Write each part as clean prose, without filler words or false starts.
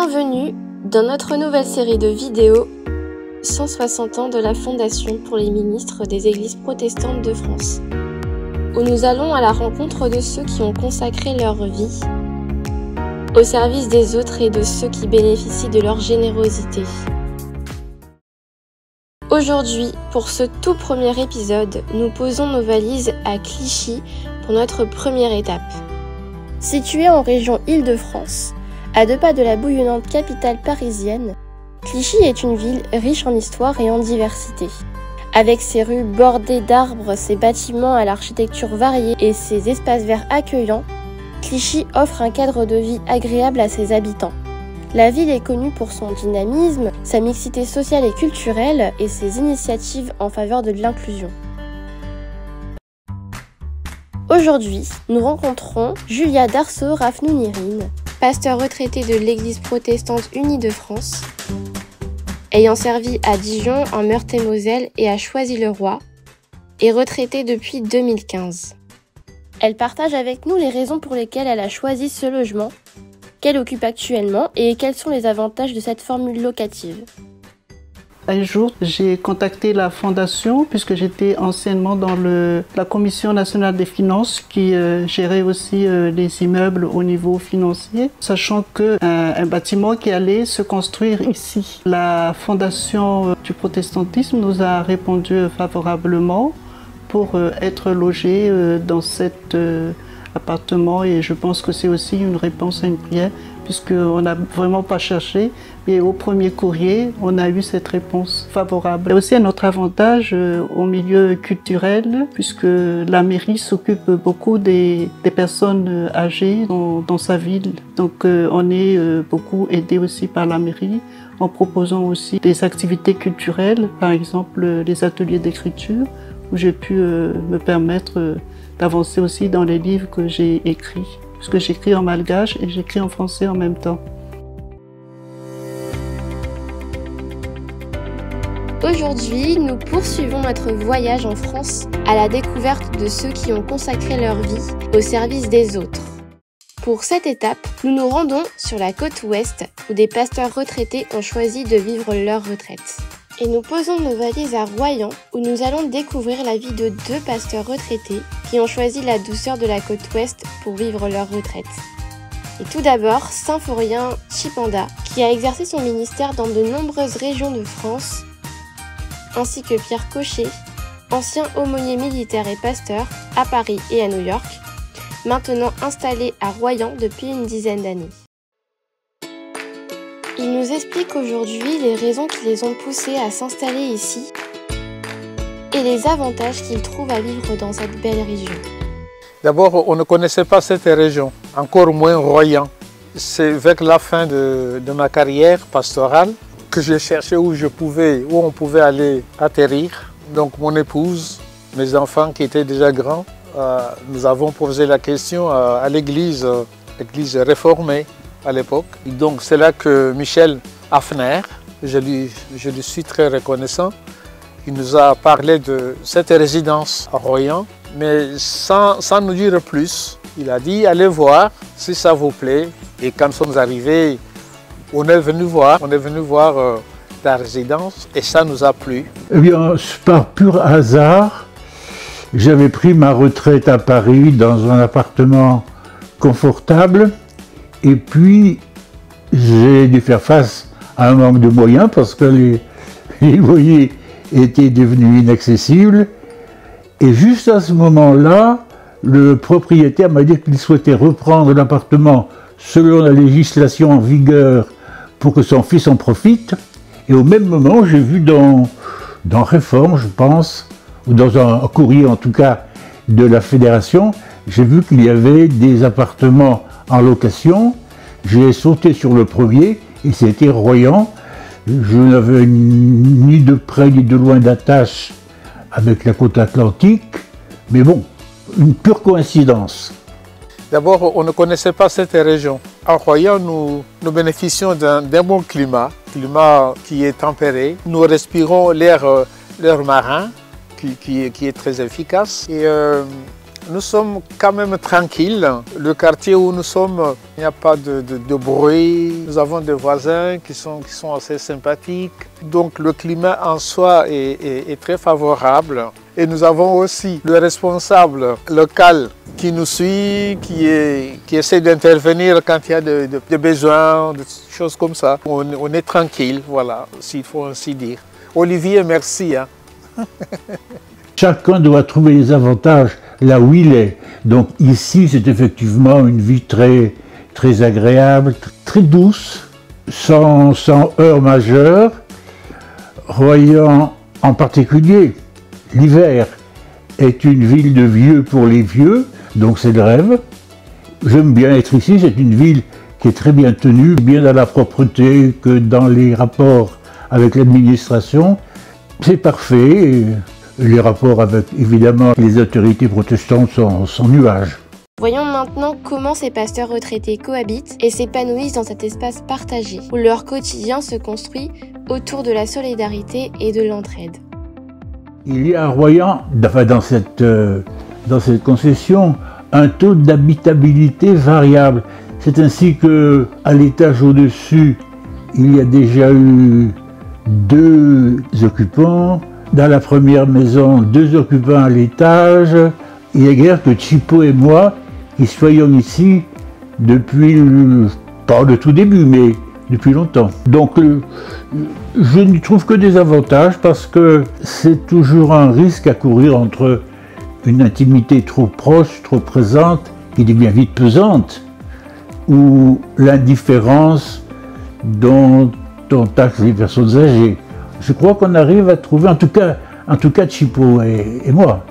Bienvenue dans notre nouvelle série de vidéos 160 ans de la Fondation pour les ministres des Églises protestantes de France, où nous allons à la rencontre de ceux qui ont consacré leur vie au service des autres et de ceux qui bénéficient de leur générosité. Aujourd'hui, pour ce tout premier épisode, nous posons nos valises à Clichy pour notre première étape. Située en région Île-de-France, à 2 pas de la bouillonnante capitale parisienne, Clichy est une ville riche en histoire et en diversité. Avec ses rues bordées d'arbres, ses bâtiments à l'architecture variée et ses espaces verts accueillants, Clichy offre un cadre de vie agréable à ses habitants. La ville est connue pour son dynamisme, sa mixité sociale et culturelle et ses initiatives en faveur de l'inclusion. Aujourd'hui, nous rencontrons Julia Darceau-Rafnounirine, pasteur retraité de l'Église protestante unie de France, ayant servi à Dijon, en Meurthe-et-Moselle et à Choisy-le-Roi, et retraitée depuis 2015. Elle partage avec nous les raisons pour lesquelles elle a choisi ce logement, qu'elle occupe actuellement et quels sont les avantages de cette formule locative. Un jour, j'ai contacté la Fondation puisque j'étais anciennement dans la Commission nationale des finances qui gérait aussi les immeubles au niveau financier, sachant qu'un bâtiment qui allait se construire ici. La Fondation du protestantisme nous a répondu favorablement pour être logés dans cet appartement, et je pense que c'est aussi une réponse à une prière puisqu'on n'a vraiment pas cherché, mais au premier courrier, on a eu cette réponse favorable. Et aussi un autre avantage au milieu culturel, puisque la mairie s'occupe beaucoup des personnes âgées dans sa ville. Donc on est beaucoup aidé aussi par la mairie en proposant aussi des activités culturelles, par exemple les ateliers d'écriture, où j'ai pu me permettre d'avancer aussi dans les livres que j'ai écrits. Parce que j'écris en malgache et j'écris en français en même temps. Aujourd'hui, nous poursuivons notre voyage en France à la découverte de ceux qui ont consacré leur vie au service des autres. Pour cette étape, nous nous rendons sur la côte ouest où des pasteurs retraités ont choisi de vivre leur retraite. Et nous posons nos valises à Royan où nous allons découvrir la vie de 2 pasteurs retraités qui ont choisi la douceur de la côte ouest pour vivre leur retraite. Et tout d'abord, Symphorien Chipanda, qui a exercé son ministère dans de nombreuses régions de France, ainsi que Pierre Cochet, ancien aumônier militaire et pasteur à Paris et à New York, maintenant installé à Royan depuis une dizaine d'années. Ils nous expliquent aujourd'hui les raisons qui les ont poussés à s'installer ici et les avantages qu'ils trouvent à vivre dans cette belle région. D'abord, on ne connaissait pas cette région, encore moins Royan. C'est avec la fin de ma carrière pastorale que j'ai cherché où on pouvait aller atterrir. Donc mon épouse, mes enfants qui étaient déjà grands, nous avons posé la question à l'église réformée à l'époque. Donc c'est là que Michel Hafner, je lui suis très reconnaissant, il nous a parlé de cette résidence à Royan, mais sans nous dire plus. Il a dit allez voir si ça vous plaît. Et quand nous sommes arrivés, on est venu voir la résidence et ça nous a plu. Eh bien, par pur hasard, j'avais pris ma retraite à Paris dans un appartement confortable. Et puis, j'ai dû faire face à un manque de moyens parce que les loyers étaient devenus inaccessibles. Et juste à ce moment-là, le propriétaire m'a dit qu'il souhaitait reprendre l'appartement selon la législation en vigueur pour que son fils en profite. Et au même moment, j'ai vu dans Réforme, je pense, ou dans un courrier en tout cas de la fédération, j'ai vu qu'il y avait des appartements en location. J'ai sauté sur le premier et c'était Royan. Je n'avais ni de près ni de loin d'attache avec la côte atlantique, mais bon, une pure coïncidence. D'abord, on ne connaissait pas cette région. À Royan, nous bénéficions d'un bon climat qui est tempéré. Nous respirons l'air marin qui est très efficace. Et nous sommes quand même tranquilles. Le quartier où nous sommes, il n'y a pas de bruit. Nous avons des voisins qui sont assez sympathiques. Donc le climat en soi est très favorable. Et nous avons aussi le responsable local qui nous suit, qui essaie d'intervenir quand il y a des besoins, des choses comme ça. On est tranquille, voilà, s'il faut ainsi dire. Olivier, merci. Hein. Chacun doit trouver les avantages là où il est. Donc ici, c'est effectivement une vie très, très agréable, très douce, sans heurts majeurs. Royan en particulier, l'hiver est une ville de vieux pour les vieux, donc c'est le rêve. J'aime bien être ici, c'est une ville qui est très bien tenue, bien dans la propreté que dans les rapports avec l'administration. C'est parfait. Les rapports avec, évidemment, les autorités protestantes sont sans nuage. Voyons maintenant comment ces pasteurs retraités cohabitent et s'épanouissent dans cet espace partagé, où leur quotidien se construit autour de la solidarité et de l'entraide. Il y a à Royan, enfin dans cette concession, un taux d'habitabilité variable. C'est ainsi qu'à l'étage au-dessus, il y a déjà eu 2 occupants. Dans la première maison, 2 occupants à l'étage. Il n'y a guère que Chipo et moi qui soyons ici depuis, pas le tout début, mais depuis longtemps. Donc je n'y trouve que des avantages parce que c'est toujours un risque à courir entre une intimité trop proche, trop présente, qui devient vite pesante, ou l'indifférence dont on taxe les personnes âgées. Je crois qu'on arrive à trouver, en tout cas Chipo et moi,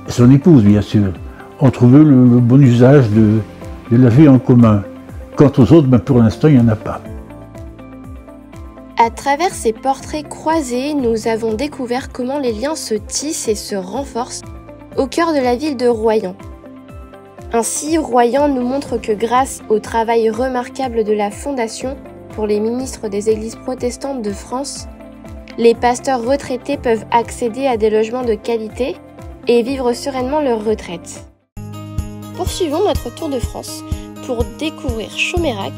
son épouse bien sûr, ont trouvé le bon usage de la vie en commun. Quant aux autres, ben pour l'instant, il n'y en a pas. À travers ces portraits croisés, nous avons découvert comment les liens se tissent et se renforcent au cœur de la ville de Royan. Ainsi, Royan nous montre que grâce au travail remarquable de la Fondation pour les ministres des Églises protestantes de France, les pasteurs retraités peuvent accéder à des logements de qualité et vivre sereinement leur retraite. Poursuivons notre tour de France pour découvrir Chomérac,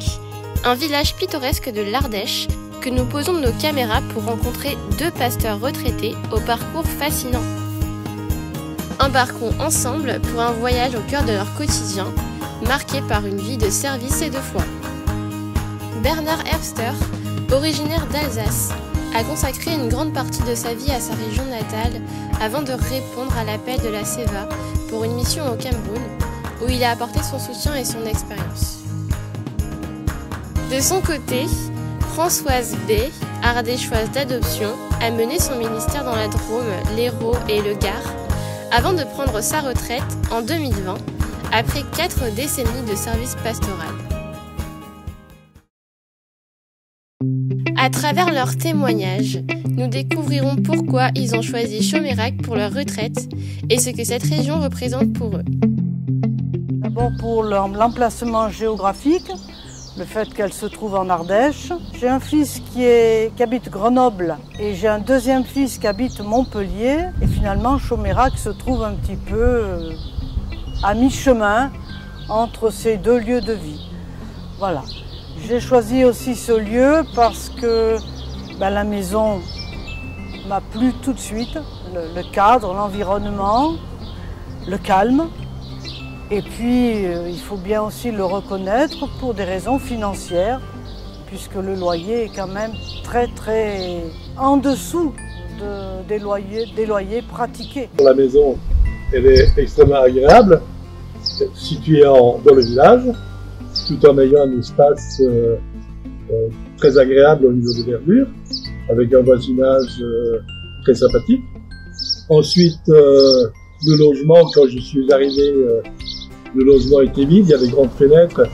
un village pittoresque de l'Ardèche que nous posons nos caméras pour rencontrer 2 pasteurs retraités au parcours fascinant. Embarquons ensemble pour un voyage au cœur de leur quotidien, marqué par une vie de service et de foi. Bernard Herbster, originaire d'Alsace, a consacré une grande partie de sa vie à sa région natale avant de répondre à l'appel de la CEVA pour une mission au Cameroun, où il a apporté son soutien et son expérience. De son côté, Françoise B, ardéchoise d'adoption, a mené son ministère dans la Drôme, l'Hérault et le Gard, avant de prendre sa retraite en 2020, après 4 décennies de service pastoral. À travers leurs témoignages, nous découvrirons pourquoi ils ont choisi Chomérac pour leur retraite et ce que cette région représente pour eux. D'abord pour l'emplacement géographique, le fait qu'elle se trouve en Ardèche. J'ai un fils qui habite Grenoble et j'ai un deuxième fils qui habite Montpellier. Et finalement, Chomérac se trouve un petit peu à mi-chemin entre ces 2 lieux de vie. Voilà. J'ai choisi aussi ce lieu parce que la maison m'a plu tout de suite. Le cadre, l'environnement, le calme. Et puis, il faut bien aussi le reconnaître pour des raisons financières, puisque le loyer est quand même très très en dessous des loyers pratiqués. La maison, elle est extrêmement agréable, située dans le village, tout en ayant un espace très agréable au niveau de verdure, avec un voisinage très sympathique. Ensuite, le logement, quand je suis arrivé, le logement était vide, il y avait grandes fenêtres,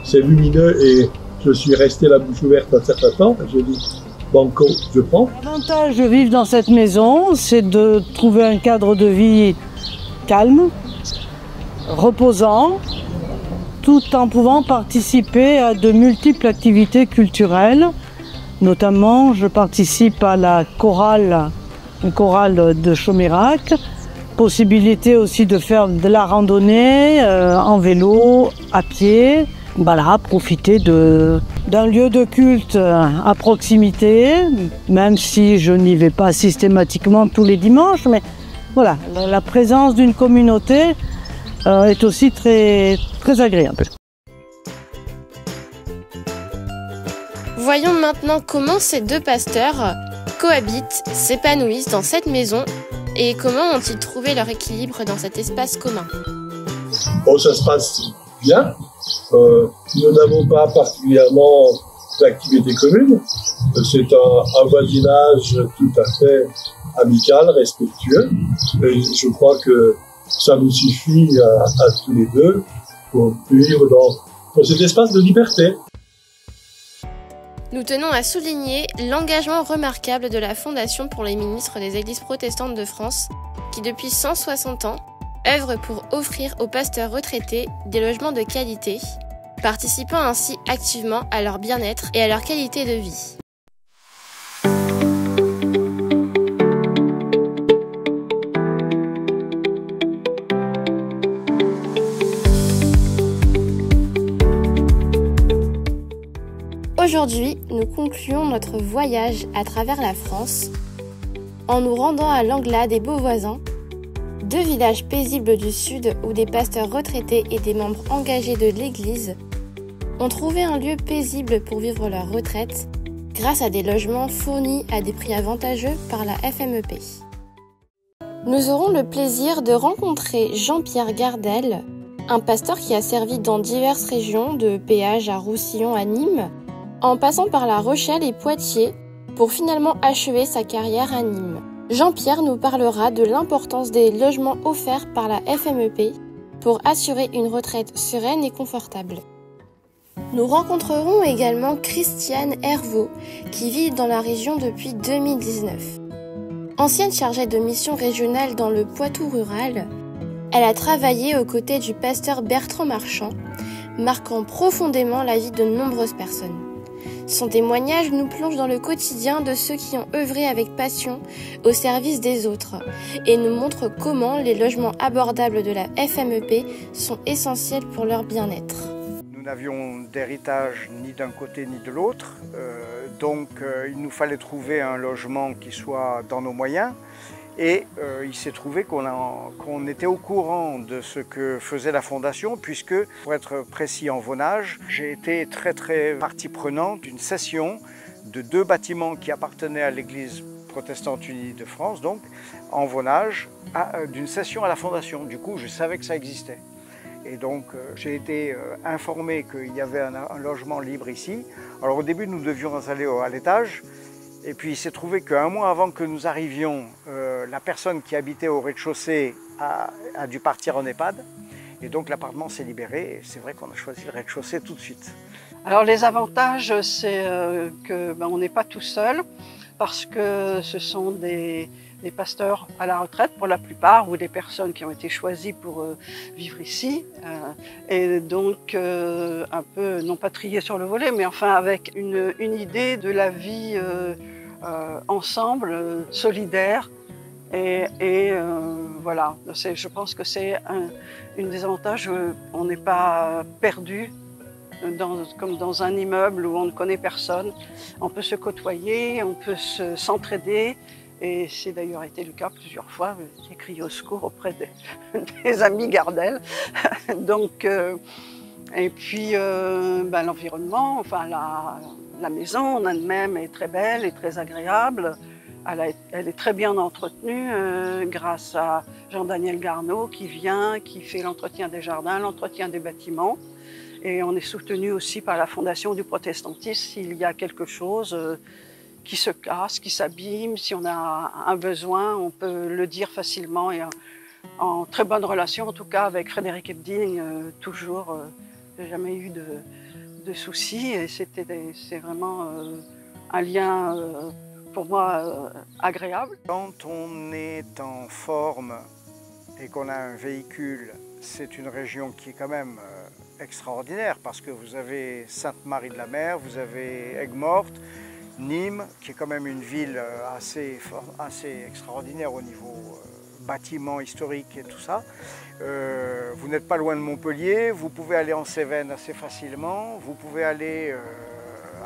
c'est lumineux et je suis resté la bouche ouverte un certain temps. J'ai dit, banco, je prends. L'avantage de vivre dans cette maison, c'est de trouver un cadre de vie calme, reposant, tout en pouvant participer à de multiples activités culturelles. Notamment, je participe à la chorale, une chorale de Chomérac, possibilité aussi de faire de la randonnée en vélo, à pied. Voilà, profiter d'un lieu de culte à proximité, même si je n'y vais pas systématiquement tous les dimanches, mais voilà, la présence d'une communauté est aussi très, très agréable. Voyons maintenant comment ces deux pasteurs cohabitent, s'épanouissent dans cette maison et comment ont-ils trouvé leur équilibre dans cet espace commun. Bon, ça se passe bien. Nous n'avons pas particulièrement d'activités communes. C'est un voisinage tout à fait amical, respectueux. Et je crois que ça nous suffit à tous les deux pour vivre dans cet espace de liberté. Nous tenons à souligner l'engagement remarquable de la Fondation pour les ministres des Églises protestantes de France, qui depuis 160 ans œuvre pour offrir aux pasteurs retraités des logements de qualité, participant ainsi activement à leur bien-être et à leur qualité de vie. Aujourd'hui, nous concluons notre voyage à travers la France en nous rendant à l'Anglade et Beauvoisin, deux villages paisibles du sud où des pasteurs retraités et des membres engagés de l'Église ont trouvé un lieu paisible pour vivre leur retraite grâce à des logements fournis à des prix avantageux par la FMEP. Nous aurons le plaisir de rencontrer Jean-Pierre Gardel, un pasteur qui a servi dans diverses régions, de Péage à Roussillon à Nîmes, en passant par La Rochelle et Poitiers pour finalement achever sa carrière à Nîmes. Jean-Pierre nous parlera de l'importance des logements offerts par la FMEP pour assurer une retraite sereine et confortable. Nous rencontrerons également Christiane Hervaux, qui vit dans la région depuis 2019. Ancienne chargée de mission régionale dans le Poitou rural, elle a travaillé aux côtés du pasteur Bertrand Marchand, marquant profondément la vie de nombreuses personnes. Son témoignage nous plonge dans le quotidien de ceux qui ont œuvré avec passion au service des autres et nous montre comment les logements abordables de la FMEP sont essentiels pour leur bien-être. Nous n'avions d'héritage ni d'un côté ni de l'autre, donc il nous fallait trouver un logement qui soit dans nos moyens. Et il s'est trouvé qu'on était au courant de ce que faisait la Fondation, puisque, pour être précis en Vaunage, j'ai été très partie prenante d'une cession de 2 bâtiments qui appartenaient à l'Église protestante unie de France, donc en Vaunage, d'une cession à la Fondation. Du coup, je savais que ça existait. Et donc, j'ai été informé qu'il y avait un logement libre ici. Alors au début, nous devions aller à l'étage. Et puis il s'est trouvé qu'un mois avant que nous arrivions, la personne qui habitait au rez-de-chaussée a dû partir en EHPAD. Et donc l'appartement s'est libéré et c'est vrai qu'on a choisi le rez-de-chaussée tout de suite. Alors les avantages, c'est qu'on n'est pas tout seul parce que ce sont des pasteurs à la retraite pour la plupart ou des personnes qui ont été choisies pour vivre ici et donc un peu, non pas triés sur le volet, mais enfin avec une idée de la vie ensemble, solidaire et voilà, je pense que c'est une des avantages, on n'est pas perdu comme dans un immeuble où on ne connaît personne, on peut se côtoyer, on peut s'entraider. Et c'est d'ailleurs été le cas plusieurs fois, j'ai crié au secours auprès des amis Gardel. Donc, et puis l'environnement, enfin la maison en elle-même est très belle et très agréable. Elle est très bien entretenue grâce à Jean-Daniel Garneau qui vient, qui fait l'entretien des jardins, l'entretien des bâtiments. Et on est soutenu aussi par la Fondation du protestantisme s'il y a quelque chose qui se casse, qui s'abîme. Si on a un besoin, on peut le dire facilement et en très bonne relation, en tout cas avec Frédéric Ebding, toujours, j'ai jamais eu de soucis et c'est vraiment un lien pour moi agréable. Quand on est en forme et qu'on a un véhicule, c'est une région qui est quand même extraordinaire parce que vous avez Sainte-Marie-de-la-Mer, vous avez Aigues-Mortes, Nîmes, qui est quand même une ville assez extraordinaire au niveau bâtiments historiques et tout ça. Vous n'êtes pas loin de Montpellier, vous pouvez aller en Cévennes assez facilement, vous pouvez aller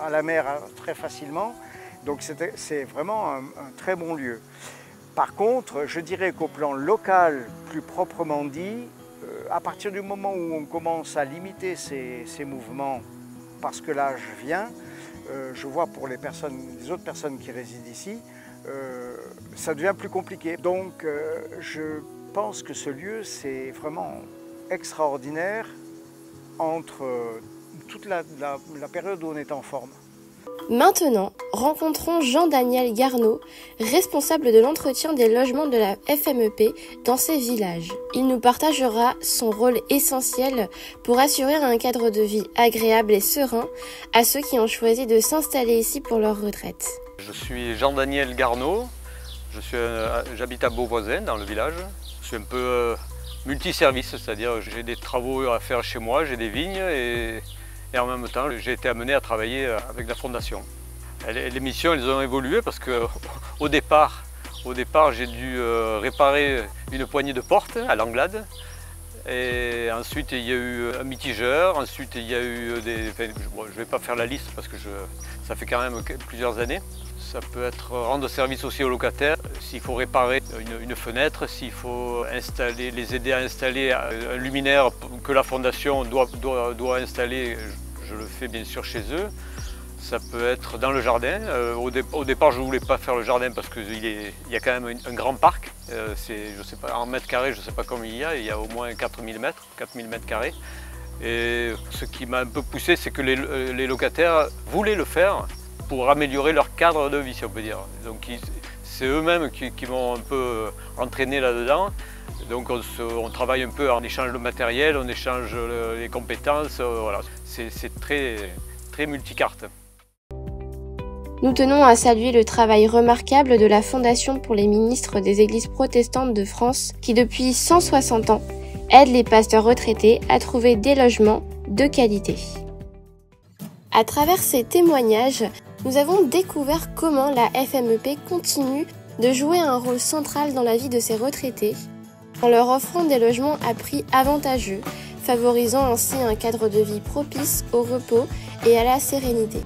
à la mer très facilement. Donc c'est vraiment un très bon lieu. Par contre, je dirais qu'au plan local, plus proprement dit, à partir du moment où on commence à limiter ces mouvements parce que l'âge vient, je vois pour les autres personnes qui résident ici, ça devient plus compliqué. Donc je pense que ce lieu, c'est vraiment extraordinaire entre toute la période où on est en forme. Maintenant, rencontrons Jean-Daniel Garneau, responsable de l'entretien des logements de la FMEP dans ces villages. Il nous partagera son rôle essentiel pour assurer un cadre de vie agréable et serein à ceux qui ont choisi de s'installer ici pour leur retraite. Je suis Jean-Daniel Garneau, j'habite à Beauvoisin dans le village. Je suis un peu multiservice, c'est-à-dire j'ai des travaux à faire chez moi, j'ai des vignes et en même temps j'ai été amené à travailler avec la fondation. Les missions elles ont évolué parce qu'au départ j'ai dû réparer une poignée de portes à l'Anglade. Et ensuite il y a eu un mitigeur, ensuite il y a eu je ne vais pas faire la liste parce que ça fait quand même plusieurs années. Ça peut être rendre service aussi aux locataires, s'il faut réparer une fenêtre, s'il faut les aider à installer un luminaire que la fondation doit installer, je le fais bien sûr chez eux. Ça peut être dans le jardin. Au départ, je ne voulais pas faire le jardin parce qu'il y a quand même un grand parc. Je sais pas, en mètres carrés, je ne sais pas combien il y a au moins 4000 mètres carrés. Et ce qui m'a un peu poussé, c'est que les locataires voulaient le faire pour améliorer leur cadre de vie, si on peut dire. Donc c'est eux-mêmes qui m'ont un peu entraîné là-dedans. Donc on travaille un peu en échange de matériel, on échange les compétences, voilà. C'est très multicarte. Nous tenons à saluer le travail remarquable de la Fondation pour les ministres des Églises protestantes de France qui, depuis 160 ans, aide les pasteurs retraités à trouver des logements de qualité. À travers ces témoignages, nous avons découvert comment la FMEP continue de jouer un rôle central dans la vie de ces retraités, en leur offrant des logements à prix avantageux, favorisant ainsi un cadre de vie propice au repos et à la sérénité.